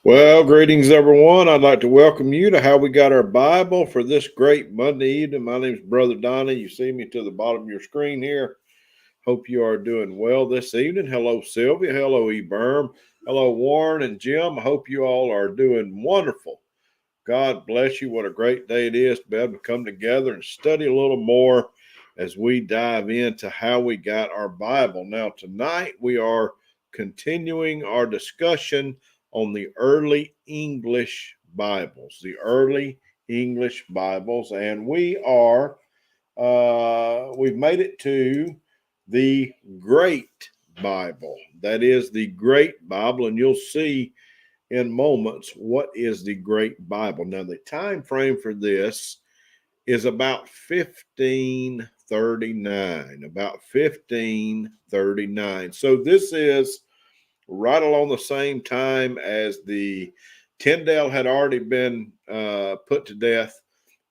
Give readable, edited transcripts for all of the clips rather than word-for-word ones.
Well, greetings, everyone. I'd like to welcome you to How We Got Our Bible for this great Monday evening. My name is Brother Donnie. You see me to the bottom of your screen here. Hope you are doing well this evening. Hello, Sylvia. Hello, E. Berm. Hello, Warren and Jim. I hope you all are doing wonderful. God bless you. What a great day it is to be able to come together and study a little more as we dive into how we got our Bible. Now, tonight we are continuing our discussion on the early English Bibles, and we've made it to the Great Bible. That is the Great Bible, and you'll see in moments what is the Great Bible. Now, the time frame for this is about 1539. About 1539. So this is right along the same time as the Tyndale had already been put to death.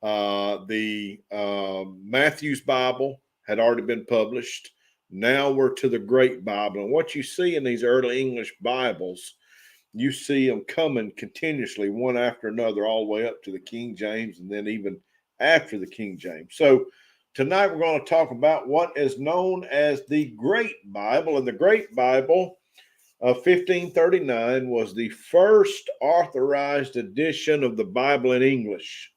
The Matthew's Bible had already been published. Now we're to the Great Bible. And what you see in these early English Bibles, you see them coming continuously, one after another, all the way up to the King James, and then even after the King James. So tonight we're going to talk about what is known as the Great Bible. And the Great Bible of 1539 was the first authorized edition of the Bible in English.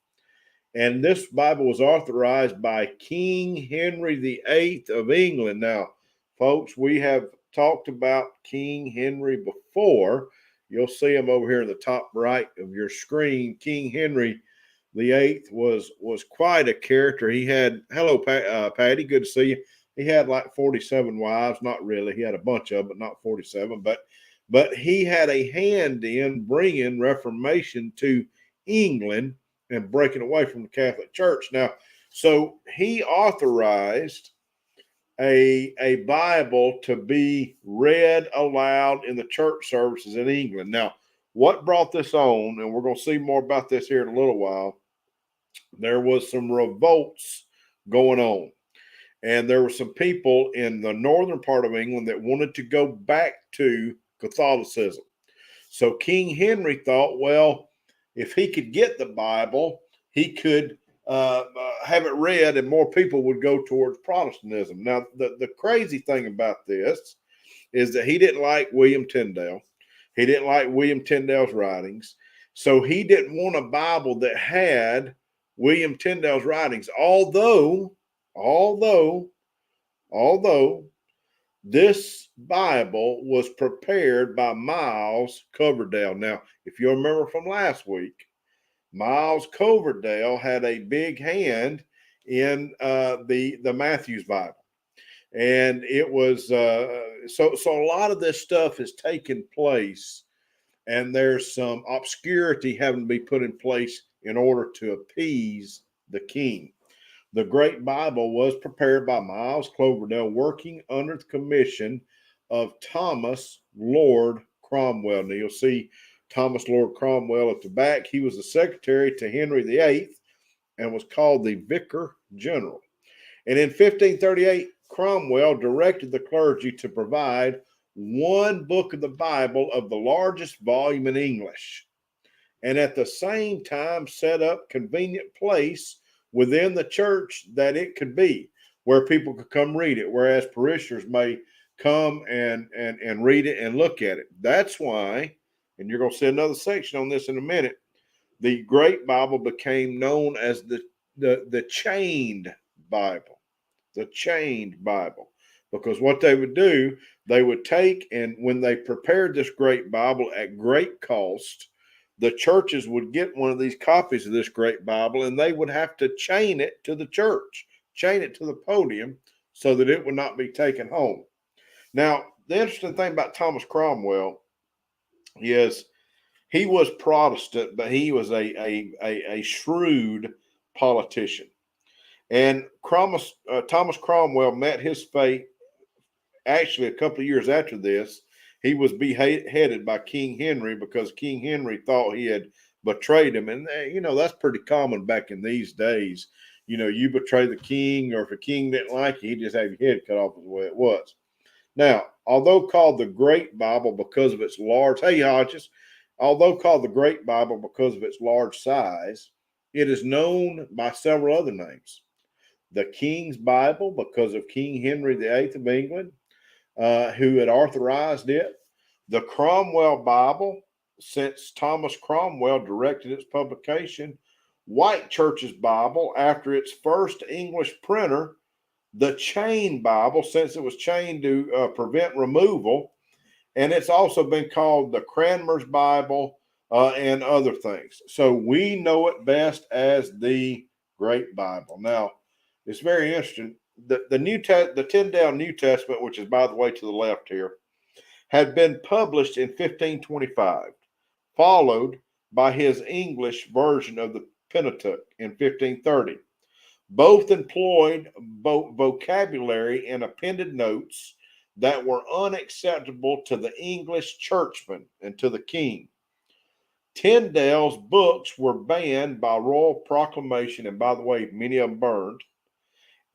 And this Bible was authorized by King Henry VIII of England. Now, folks, we have talked about King Henry before. You'll see him over here in the top right of your screen. King Henry VIII was quite a character. He had, hello, Patty, good to see you. He had like 47 wives. Not really. He had a bunch of them, but not 47. But he had a hand in bringing Reformation to England and breaking away from the Catholic Church. Now, so he authorized a Bible to be read aloud in the church services in England. Now, what brought this on, and we're going to see more about this here in a little while, there was some revolts going on. And there were some people in the northern part of England that wanted to go back to Catholicism. So King Henry thought, well, if he could get the Bible, he could have it read and more people would go towards Protestantism. Now, the crazy thing about this is that he didn't like William Tyndale. He didn't like William Tyndale's writings. So he didn't want a Bible that had William Tyndale's writings, although this Bible was prepared by Miles Coverdale. Now, if you remember from last week, Miles Coverdale had a big hand in the Matthew's Bible, and it was so a lot of this stuff has taken place, and there's some obscurity having to be put in place in order to appease the king. The Great Bible was prepared by Miles Coverdale, working under the commission of Thomas Lord Cromwell. Now you'll see Thomas Lord Cromwell at the back. He was the secretary to Henry VIII and was called the Vicar General. And in 1538, Cromwell directed the clergy to provide one book of the Bible of the largest volume in English, and at the same time set up convenient place within the church that it could be where people could come read it, whereas parishioners may come and read it and look at it. That's why, and you're going to see another section on this in a minute, the Great Bible became known as the chained Bible. The chained Bible. Because what they would do, they would take, and when they prepared this Great Bible at great cost, the churches would get one of these copies of this Great Bible, and they would have to chain it to the church, chain it to the podium so that it would not be taken home. Now, the interesting thing about Thomas Cromwell is he was Protestant, but he was a shrewd politician. And Thomas Cromwell met his fate actually a couple of years after this. He was beheaded by King Henry because King Henry thought he had betrayed him. And, that's pretty common back in these days. You betray the king, or if a king didn't like you, he'd just have your head cut off, is the way it was. Now, although called the Great Bible because of its large, hey, Hodges, Although called the Great Bible because of its large size, it is known by several other names. The King's Bible, because of King Henry VIII of England, who had authorized it. The Cromwell Bible, since Thomas Cromwell directed its publication. White Church's Bible, after its first English printer. The Chain Bible, since it was chained to prevent removal. And it's also been called the Cranmer's Bible and other things. So we know it best as the Great Bible. Now, it's very interesting. The Tyndale New Testament, which is, by the way, to the left here, had been published in 1525, followed by his English version of the Pentateuch in 1530. Both employed vocabulary and appended notes that were unacceptable to the English churchmen and to the king. Tyndale's books were banned by royal proclamation, and by the way, many of them burned.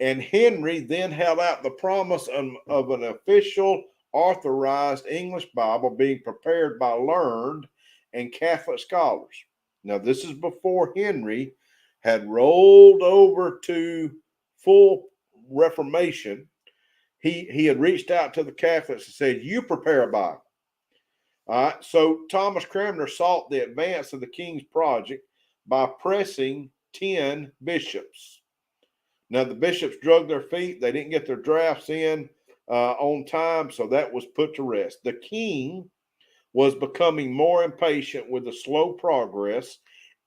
And Henry then held out the promise of an official authorized English Bible being prepared by learned and Catholic scholars. Now, this is before Henry had rolled over to full Reformation. He had reached out to the Catholics and said, "You prepare a Bible." All right. So Thomas Cranmer sought the advance of the king's project by pressing 10 bishops. Now, the bishops drug their feet. They didn't get their drafts in on time, so that was put to rest. The king was becoming more impatient with the slow progress,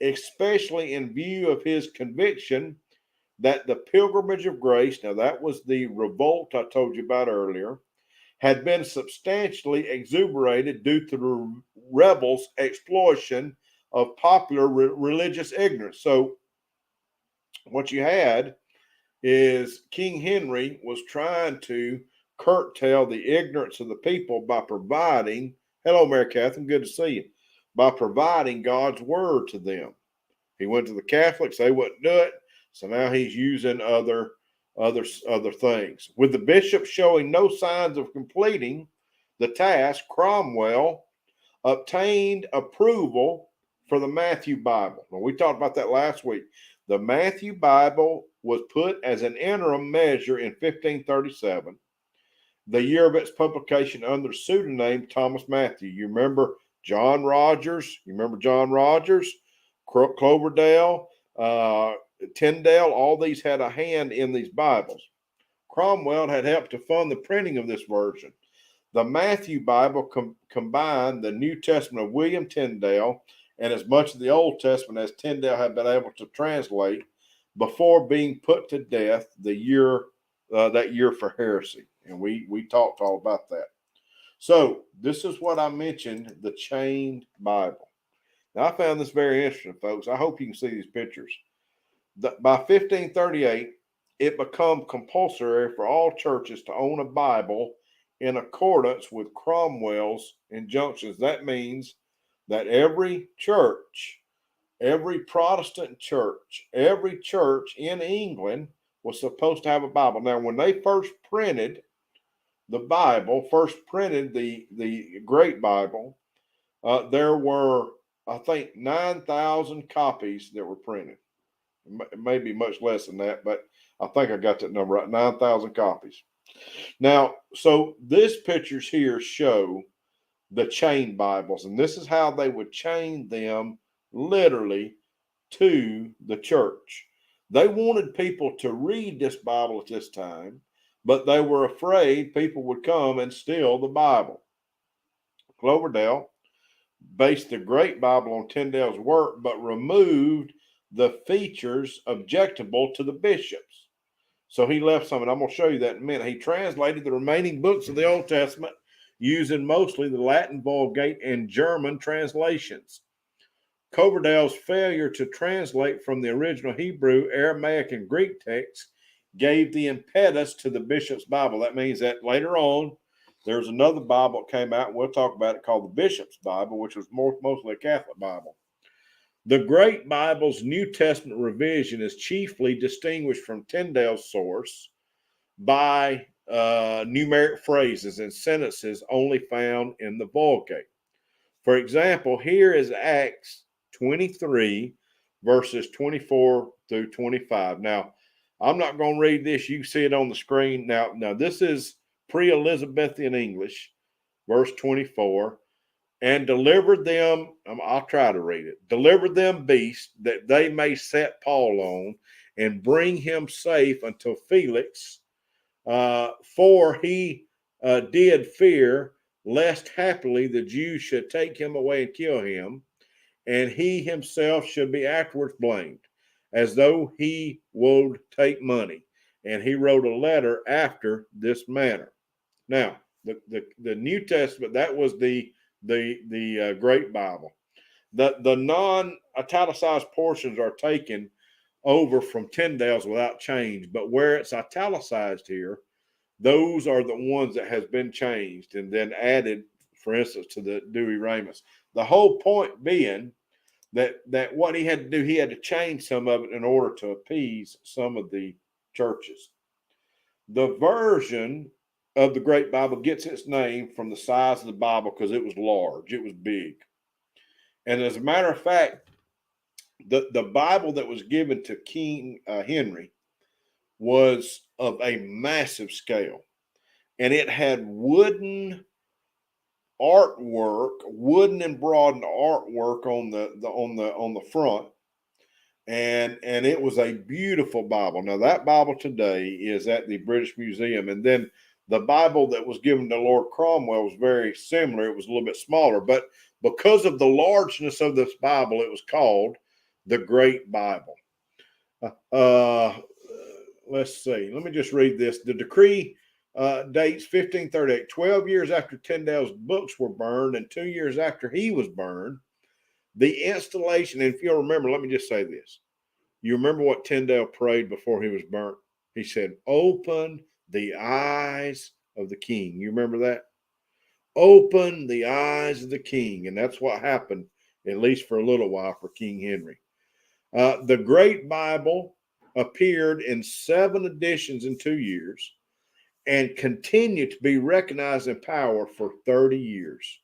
especially in view of his conviction that the Pilgrimage of Grace, now that was the revolt I told you about earlier, had been substantially exuberated due to the rebels' exploitation of popular religious ignorance. So what you had is King Henry was trying to curtail the ignorance of the people by providing, hello, Mary Catherine, good to see you, by providing God's word to them. He went to the Catholics, they wouldn't do it, so now he's using other things. With the bishop showing no signs of completing the task, Cromwell obtained approval for the Matthew Bible. Well, we talked about that last week. The Matthew Bible was put as an interim measure in 1537, the year of its publication under the pseudonym Thomas Matthew. You remember John Rogers? You remember John Rogers? Cloverdale, Tyndale, all these had a hand in these Bibles. Cromwell had helped to fund the printing of this version. The Matthew Bible combined the New Testament of William Tyndale and as much of the Old Testament as Tyndale had been able to translate before being put to death that year for heresy. And we talked all about that. So this is what I mentioned, the chained Bible. Now, I found this very interesting, folks. I hope you can see these pictures. By 1538, it became compulsory for all churches to own a Bible in accordance with Cromwell's injunctions. That means that every church, every Protestant church, every church in England was supposed to have a Bible. Now, when they first printed the Bible, first printed the Great Bible, there were, I think, 9,000 copies that were printed. Maybe much less than that, but I think I got that number right, 9,000 copies. Now, so these pictures here show the chain Bibles, and this is how they would chain them literally to the church. They wanted people to read this Bible at this time, but they were afraid people would come and steal the Bible. Cloverdale based the Great Bible on Tyndale's work, but removed the features objectable to the bishops. So he left some, and I'm going to show you that in a minute. He translated the remaining books of the Old Testament using mostly the Latin Vulgate and German translations. Coverdale's failure to translate from the original Hebrew, Aramaic, and Greek texts gave the impetus to the bishop's Bible. That means that later on, there's another Bible that came out, and we'll talk about it, called the Bishop's Bible, which was mostly a Catholic Bible. The Great Bible's New Testament revision is chiefly distinguished from Tyndale's source by numeric phrases and sentences only found in the Vulgate. For example, here is Acts 23, verses 24 through 25. Now, I'm not going to read this. You see it on the screen. Now this is pre-Elizabethan English, verse 24. And delivered them, I'll try to read it. Delivered them beasts that they may set Paul on and bring him safe until Felix, for he did fear lest happily the Jews should take him away and kill him, and he himself should be afterwards blamed, as though he would take money. And he wrote a letter after this manner. Now, the New Testament, that was the Great Bible. The non-italicized portions are taken over from Tyndale's without change, but where it's italicized here, those are the ones that has been changed and then added, for instance, to the Douay-Rheims. The whole point being that what he had to do, he had to change some of it in order to appease some of the churches. The version of the Great Bible gets its name from the size of the Bible because it was large, it was big. And as a matter of fact, the Bible that was given to King Henry was of a massive scale, and it had wooden artwork, wooden embroidered artwork on the front, and it was a beautiful Bible. Now that Bible today is at the British Museum, and then the Bible that was given to Lord Cromwell was very similar. It was a little bit smaller, but because of the largeness of this Bible, it was called the Great Bible. Let's see. Let me just read this. The decree dates 1538, 12 years after Tyndale's books were burned and 2 years after he was burned. The installation, and if you'll remember, let me just say this. You remember what Tyndale prayed before he was burnt? He said, open the eyes of the king. You remember that? Open the eyes of the king. And that's what happened, at least for a little while, for King Henry. The Great Bible appeared in 7 editions in 2 years and continued to be recognized in power for 30 years.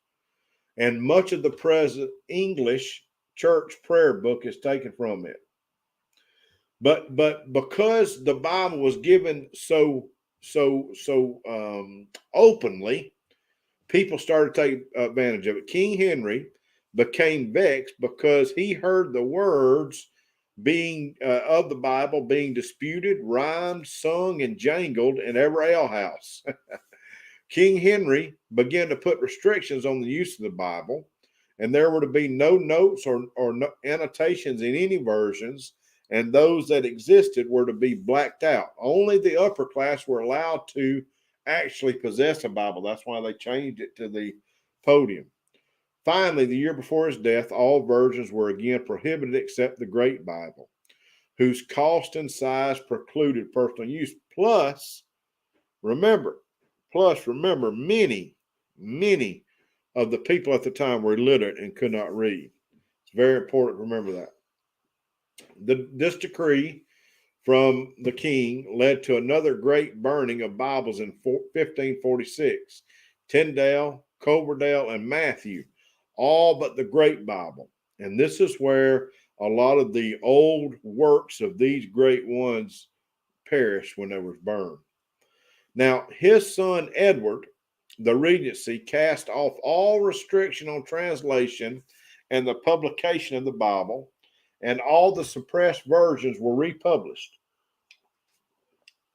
And much of the present English church prayer book is taken from it. But because the Bible was given so openly, people started taking advantage of it. King Henry became vexed because he heard the words being of the Bible being disputed, rhymed, sung, and jangled in every alehouse. King Henry began to put restrictions on the use of the Bible, and there were to be no notes or no annotations in any versions, and those that existed were to be blacked out. Only the upper class were allowed to actually possess a Bible. That's why they changed it to the podium. Finally, the year before his death, all versions were again prohibited except the Great Bible, whose cost and size precluded personal use. Plus, remember, many of the people at the time were illiterate and could not read. It's very important to remember that. This decree from the king led to another great burning of Bibles in 1546. Tyndale, Coverdale, and Matthew, all but the Great Bible. And this is where a lot of the old works of these great ones perished when they were burned. Now, his son Edward, the regency, cast off all restriction on translation and the publication of the Bible, and all the suppressed versions were republished.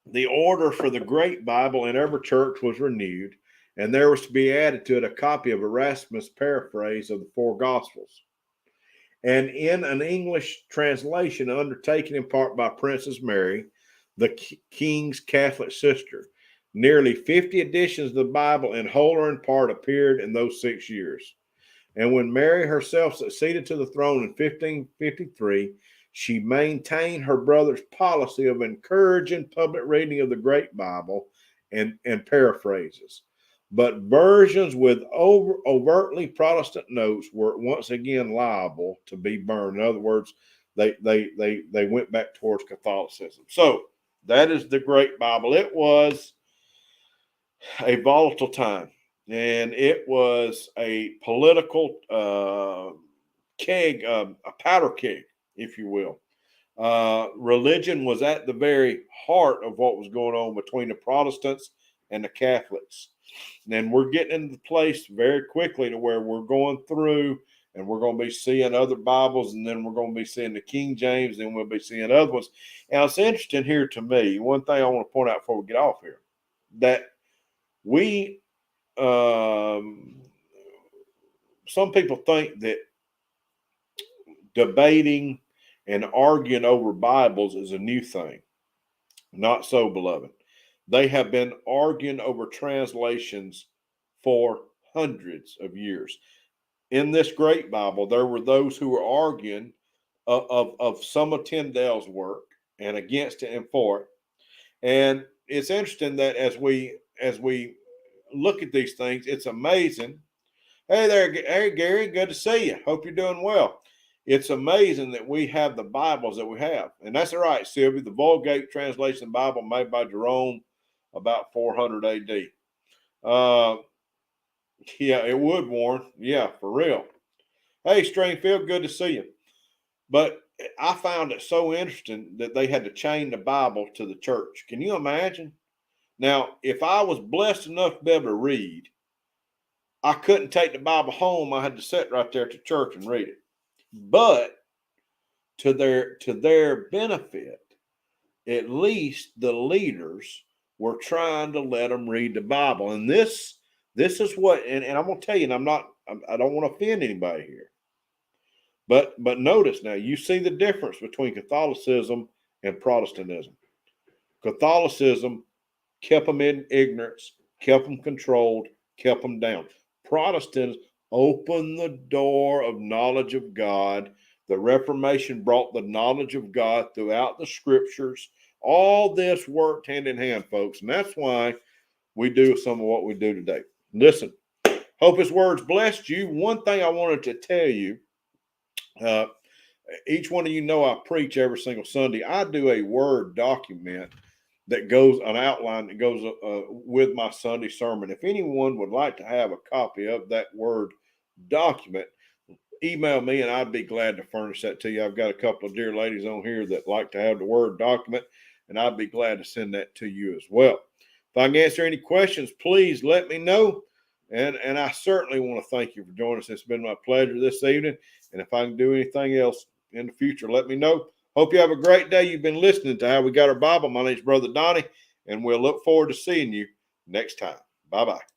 The order for the Great Bible in every church was renewed, and there was to be added to it a copy of Erasmus' paraphrase of the 4 Gospels. And in an English translation undertaken in part by Princess Mary, the king's Catholic sister, nearly 50 editions of the Bible in whole or in part appeared in those 6 years. And when Mary herself succeeded to the throne in 1553, she maintained her brother's policy of encouraging public reading of the Great Bible and paraphrases. But versions with overtly Protestant notes were once again liable to be burned. In other words, they went back towards Catholicism. So that is the Great Bible. It was a volatile time. and it was a political keg, a powder keg, if you will. Religion was at the very heart of what was going on between the Protestants and the Catholics. And we're getting into the place very quickly to where we're going through and we're going to be seeing other Bibles, and then we're going to be seeing the King James, and we'll be seeing other ones. And it's interesting here to me, one thing I want to point out before we get off here, that we, some people think that debating and arguing over Bibles is a new thing. Not so, beloved. They have been arguing over translations for hundreds of years. In this great Bible, there were those who were arguing of some of Tyndale's work and against it and for it. And it's interesting that as we look at these things, it's amazing. Hey there, hey Gary, good to see you. Hope you're doing well. It's amazing that we have the Bibles that we have, and that's all right, Sylvia. The Vulgate Translation Bible made by Jerome about 400 A.D. Yeah, it would, Warren. Yeah, for real. Hey, Stringfield, good to see you. But I found it so interesting that they had to chain the Bible to the church. Can you imagine? Now, if I was blessed enough to be able to read, I couldn't take the Bible home. I had to sit right there at the church and read it. But to their benefit, at least the leaders were trying to let them read the Bible. And this is what, and I'm going to tell you, and I don't want to offend anybody here. But notice now, you see the difference between Catholicism and Protestantism. Catholicism kept them in ignorance, kept them controlled, kept them down. Protestants opened the door of knowledge of God. The Reformation brought the knowledge of God throughout the scriptures. All this worked hand in hand, folks. And that's why we do some of what we do today. Listen, hope his words blessed you. One thing I wanted to tell you, each one of you know I preach every single Sunday. I do a Word document that goes, an outline that goes with my Sunday sermon. If anyone would like to have a copy of that Word document, email me and I'd be glad to furnish that to you. I've got a couple of dear ladies on here that like to have the Word document, and I'd be glad to send that to you as well. If I can answer any questions, please let me know. And I certainly want to thank you for joining us. It's been my pleasure this evening. And if I can do anything else in the future, let me know. Hope you have a great day. You've been listening to How We Got Our Bible. My name is Brother Donnie, and we'll look forward to seeing you next time. Bye-bye.